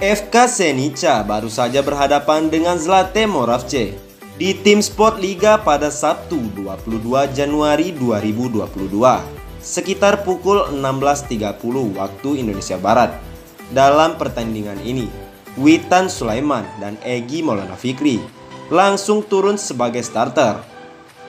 FK Senica baru saja berhadapan dengan Zlate Moravce di Tim Sport Liga pada Sabtu 22 Januari 2022 sekitar pukul 16.30 waktu Indonesia Barat. Dalam pertandingan ini, Witan Sulaiman dan Egy Maulana Fikri langsung turun sebagai starter.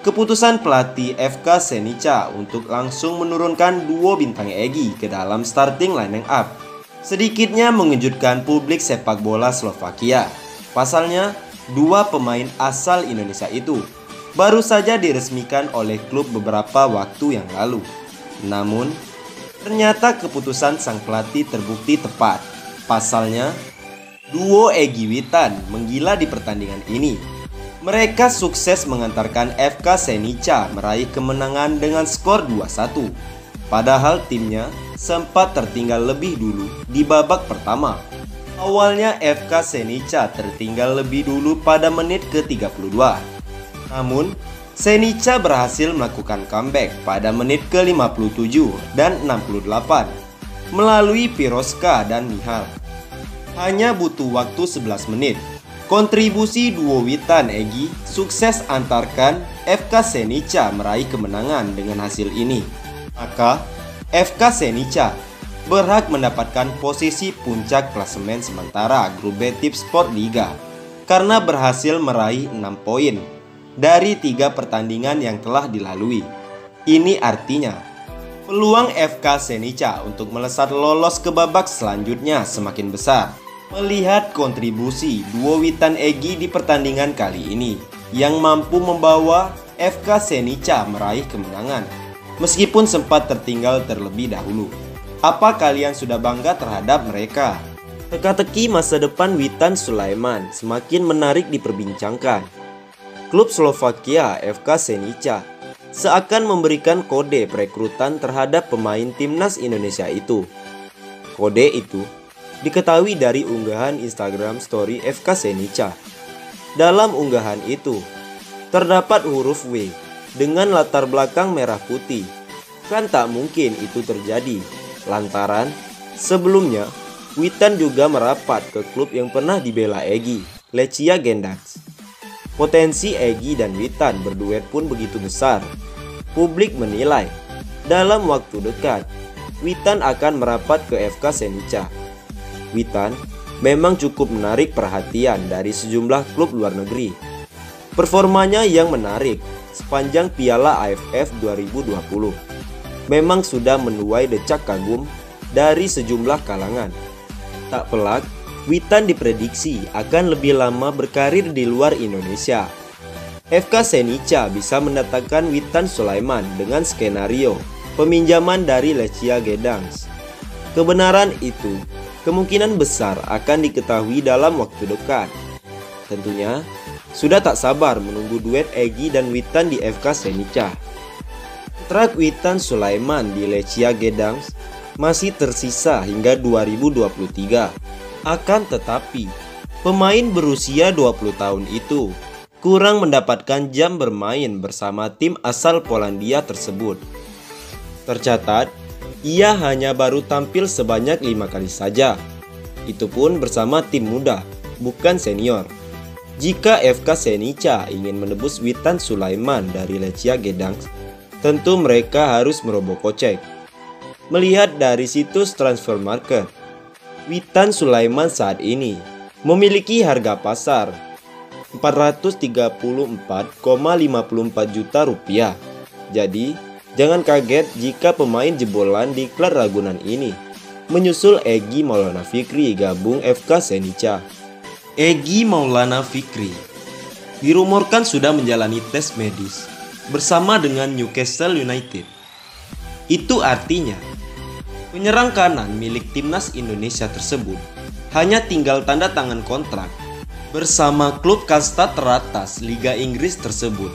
Keputusan pelatih FK Senica untuk langsung menurunkan duo bintang Egy ke dalam starting line-up sedikitnya mengejutkan publik sepak bola Slovakia. Pasalnya, dua pemain asal Indonesia itu baru saja diresmikan oleh klub beberapa waktu yang lalu. Namun, ternyata keputusan sang pelatih terbukti tepat. Pasalnya, duo Egy Witan menggila di pertandingan ini. Mereka sukses mengantarkan FK Senica meraih kemenangan dengan skor 2-1. Padahal timnya sempat tertinggal lebih dulu di babak pertama. Awalnya FK Senica tertinggal lebih dulu pada menit ke-32. Namun, Senica berhasil melakukan comeback pada menit ke-57 dan 68 melalui Piroska dan Mihal. Hanya butuh waktu 11 menit. Kontribusi duo Witan Egy sukses antarkan FK Senica meraih kemenangan dengan hasil ini. Maka, FK Senica berhak mendapatkan posisi puncak klasemen sementara grup B Tim Sport Liga karena berhasil meraih 6 poin dari 3 pertandingan yang telah dilalui. Ini artinya, peluang FK Senica untuk melesat lolos ke babak selanjutnya semakin besar. Melihat kontribusi duo Witan Egy di pertandingan kali ini yang mampu membawa FK Senica meraih kemenangan meskipun sempat tertinggal terlebih dahulu. Apa kalian sudah bangga terhadap mereka? Teka-teki masa depan Witan Sulaiman semakin menarik diperbincangkan. Klub Slovakia FK Senica seakan memberikan kode perekrutan terhadap pemain timnas Indonesia itu. Kode itu diketahui dari unggahan Instagram story FK Senica. Dalam unggahan itu terdapat huruf W dengan latar belakang merah putih. Kan tak mungkin itu terjadi lantaran sebelumnya Witan juga merapat ke klub yang pernah dibela Egy, Lechia Gdańsk. Potensi Egy dan Witan berduet pun begitu besar. Publik menilai dalam waktu dekat Witan akan merapat ke FK Senica. Witan memang cukup menarik perhatian dari sejumlah klub luar negeri. Performanya yang menarik sepanjang Piala AFF 2020 memang sudah menuai decak kagum dari sejumlah kalangan. Tak pelak, Witan diprediksi akan lebih lama berkarir di luar Indonesia. FK Senica bisa mendatangkan Witan Sulaiman dengan skenario peminjaman dari Lechia Gdańsk. Kebenaran itu kemungkinan besar akan diketahui dalam waktu dekat. Tentunya, sudah tak sabar menunggu duet Egy dan Witan di FK Senica. Kontrak Witan Sulaiman di Lechia Gdańsk masih tersisa hingga 2023. Akan tetapi, pemain berusia 20 tahun itu kurang mendapatkan jam bermain bersama tim asal Polandia tersebut. Tercatat, ia hanya baru tampil sebanyak 5 kali saja. Itu pun bersama tim muda, bukan senior. Jika FK Senica ingin menebus Witan Sulaiman dari Lechia Gdańsk, tentu mereka harus merogoh kocek. Melihat dari situs transfer market, Witan Sulaiman saat ini memiliki harga pasar 434,54 juta rupiah. Jadi, jangan kaget jika pemain jebolan di klub Ragunan ini menyusul Egy Maulana Fikri gabung FK Senica. Egy Maulana Fikri dirumorkan sudah menjalani tes medis bersama dengan Newcastle United. Itu artinya penyerang kanan milik timnas Indonesia tersebut hanya tinggal tanda tangan kontrak bersama klub kasta teratas Liga Inggris tersebut.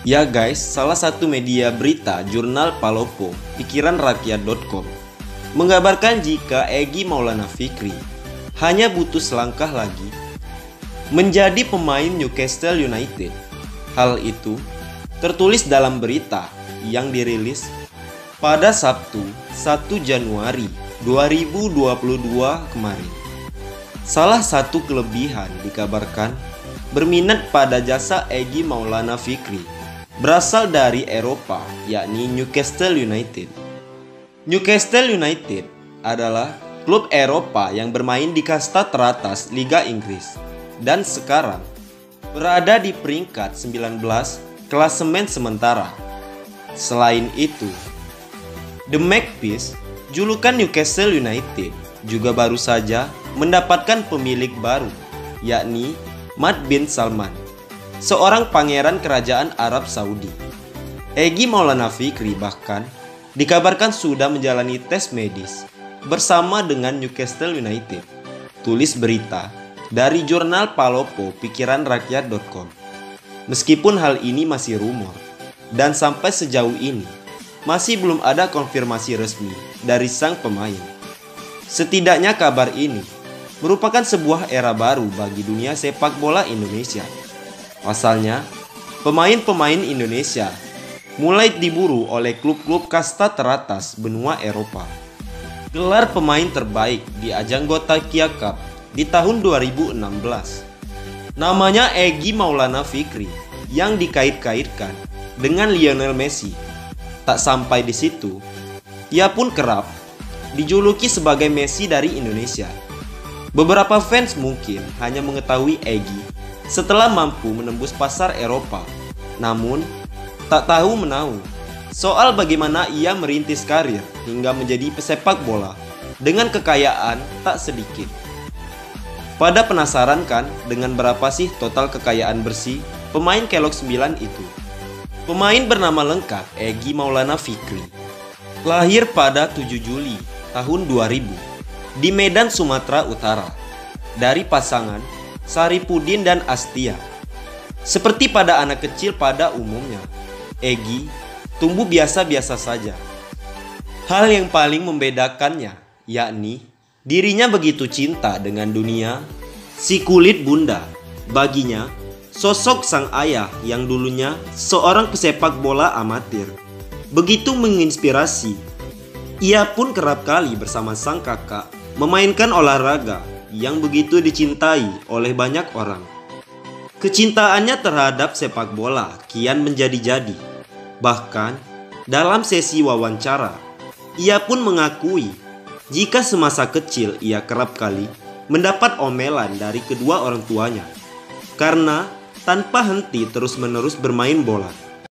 Ya guys, salah satu media berita jurnal Palopo, pikiranrakyat.com, mengabarkan jika Egy Maulana Fikri hanya butuh selangkah lagi menjadi pemain Newcastle United. Hal itu tertulis dalam berita yang dirilis pada Sabtu 1 Januari 2022 kemarin. Salah satu kelebihan dikabarkan berminat pada jasa Egy Maulana Fikri berasal dari Eropa, yakni Newcastle United. Newcastle United adalah klub Eropa yang bermain di kasta teratas Liga Inggris dan sekarang berada di peringkat 19 klasemen sementara. Selain itu, The Magpies, julukan Newcastle United, juga baru saja mendapatkan pemilik baru, yakni Hamad bin Salman, seorang pangeran kerajaan Arab Saudi. Egy Maulana Fikri bahkan dikabarkan sudah menjalani tes medis bersama dengan Newcastle United. Tulis berita dari jurnal Palopo Pikiranrakyat.com. Meskipun hal ini masih rumor dan sampai sejauh ini masih belum ada konfirmasi resmi dari sang pemain. Setidaknya kabar ini merupakan sebuah era baru bagi dunia sepak bola Indonesia. Pasalnya, pemain-pemain Indonesia mulai diburu oleh klub-klub kasta teratas benua Eropa. Gelar pemain terbaik di ajang Gotakia Cup di tahun 2016. Namanya Egy Maulana Fikri yang dikait-kaitkan dengan Lionel Messi. Tak sampai di situ, ia pun kerap dijuluki sebagai Messi dari Indonesia. Beberapa fans mungkin hanya mengetahui Egy setelah mampu menembus pasar Eropa, namun tak tahu menahu soal bagaimana ia merintis karir hingga menjadi pesepak bola dengan kekayaan tak sedikit. Pada penasaran kan dengan berapa sih total kekayaan bersih pemain Kelok 9 itu? Pemain bernama lengkap Egy Maulana Fikri, lahir pada 7 Juli tahun 2000 di Medan, Sumatera Utara, dari pasangan Saripudin dan Astia. Seperti pada anak kecil pada umumnya, Egy tumbuh biasa-biasa saja. Hal yang paling membedakannya yakni dirinya begitu cinta dengan dunia si kulit bunda. Baginya, sosok sang ayah yang dulunya seorang pesepak bola amatir begitu menginspirasi. Ia pun kerap kali bersama sang kakak memainkan olahraga yang begitu dicintai oleh banyak orang. Kecintaannya terhadap sepak bola kian menjadi-jadi. Bahkan dalam sesi wawancara, ia pun mengakui jika semasa kecil ia kerap kali mendapat omelan dari kedua orang tuanya karena tanpa henti terus-menerus bermain bola.